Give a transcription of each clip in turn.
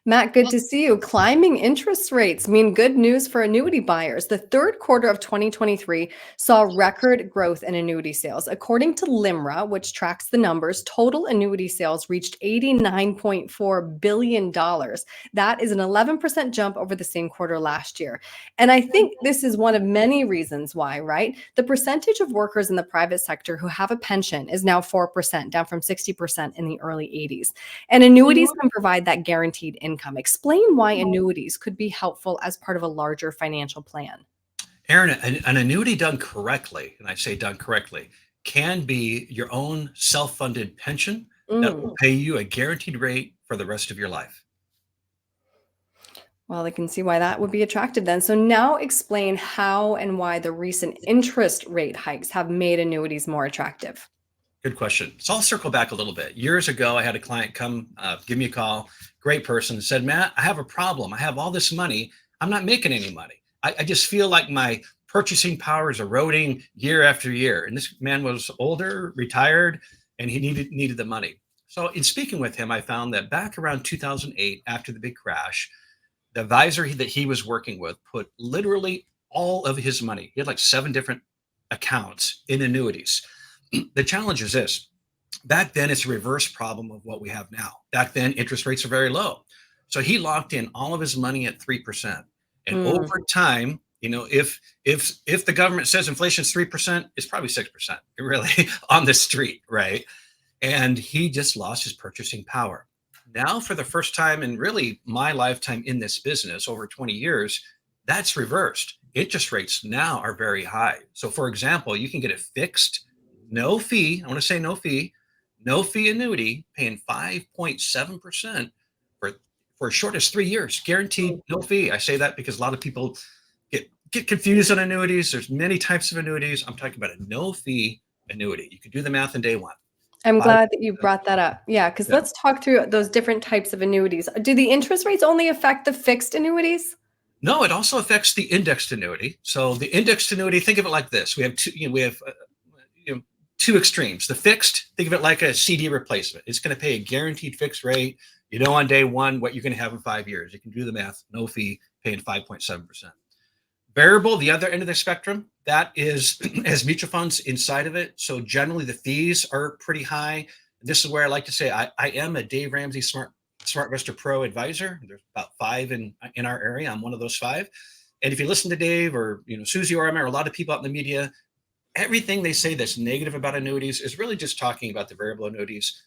Matt, good to see you. Climbing interest rates mean good news for annuity buyers. The third quarter of 2023 saw record growth in annuity sales. According to LIMRA, which tracks the numbers, total annuity sales reached $89.4 billion. That is an 11% jump over the same quarter last year. And I think this is one of many reasons why, right? The percentage of workers in the private sector who have a pension is now 4%, down from 60% in the early 80s. And annuities can provide that guaranteed income. Explain why annuities could be helpful as part of a larger financial plan. Aaron, an annuity done correctly, and I say done correctly, can be your own self-funded pension that will pay you a guaranteed rate for the rest of your life. Well, I can see why that would be attractive then. So now explain how and why the recent interest rate hikes have made annuities more attractive. Good question. So I'll circle back a little bit. Years ago, I had a client come give me a call, great person, said, Matt, I have a problem. I have all this money. I'm not making any money. I just feel like my purchasing power is eroding year after year. And this man was older, retired, and he needed the money. So in speaking with him, I found that back around 2008, after the big crash, the advisor that he was working with put literally all of his money. He had like 7 different accounts in annuities. The challenge is this. Back then, it's a reverse problem of what we have now. Back then, interest rates are very low. So he locked in all of his money at 3%. And over time, if the government says inflation is 3%, it's probably 6%, really, on the street, right? And he just lost his purchasing power. Now, for the first time in really my lifetime in this business, over 20 years, that's reversed. Interest rates now are very high. So, for example, you can get a fixed, no fee, I want to say no fee annuity paying 5.7% for as short as 3 years, guaranteed, no fee. I say that because a lot of people get confused on annuities. There's many types of annuities. I'm talking about a no fee annuity. You can do the math in day one. I'm glad that you brought that up. Yeah, because let's talk through those different types of annuities. Do the interest rates only affect the fixed annuities? No, it also affects the indexed annuity. So the indexed annuity, think of it like this. We have two extremes. The fixed, think of it like a CD replacement. It's going to pay a guaranteed fixed rate. On day one, what you're going to have in 5 years. You can do the math, no fee, paying 5.7%. Variable, the other end of the spectrum, that is has mutual funds inside of it. So generally the fees are pretty high. This is where I like to say I am a Dave Ramsey Smart Investor Pro advisor. There's about 5 in our area. I'm one of those 5. And if you listen to Dave or Susie or a lot of people out in the media, everything they say that's negative about annuities is really just talking about the variable annuities.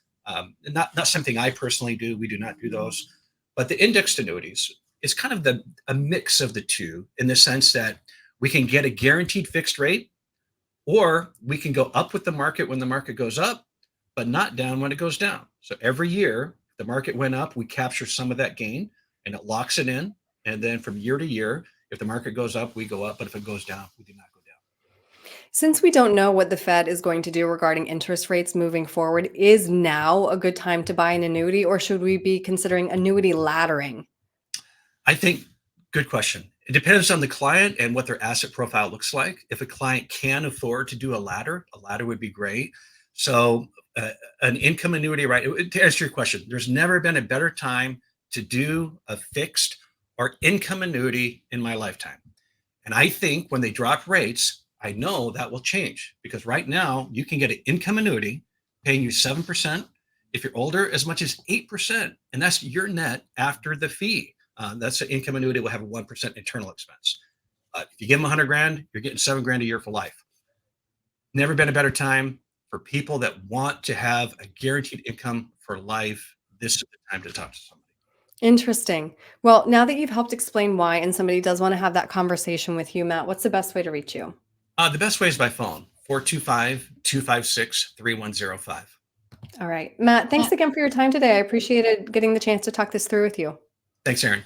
Not something I personally do. We do not do those. But the indexed annuities is kind of a mix of the two, in the sense that we can get a guaranteed fixed rate, or we can go up with the market when the market goes up, but not down when it goes down. So every year, the market went up, we capture some of that gain and it locks it in. And then from year to year, if the market goes up, we go up. But if it goes down, we do not go down. Since we don't know what the Fed is going to do regarding interest rates moving forward, is now a good time to buy an annuity, or should we be considering annuity laddering? I think, good question. It depends on the client and what their asset profile looks like. If a client can afford to do a ladder would be great. So an income annuity, right? To answer your question, there's never been a better time to do a fixed or income annuity in my lifetime. And I think when they drop rates, I know that will change, because right now you can get an income annuity paying you 7%. If you're older, as much as 8%. And that's your net after the fee. That's an income annuity will have a 1% internal expense. If you give them 100 grand, you're getting 7 grand a year for life. Never been a better time for people that want to have a guaranteed income for life. This is the time to talk to somebody. Interesting. Well, now that you've helped explain why, and somebody does want to have that conversation with you, Matt, what's the best way to reach you? The best way is by phone, 425-256-3105. All right. Matt, thanks again for your time today. I appreciated getting the chance to talk this through with you. Thanks, Aaron.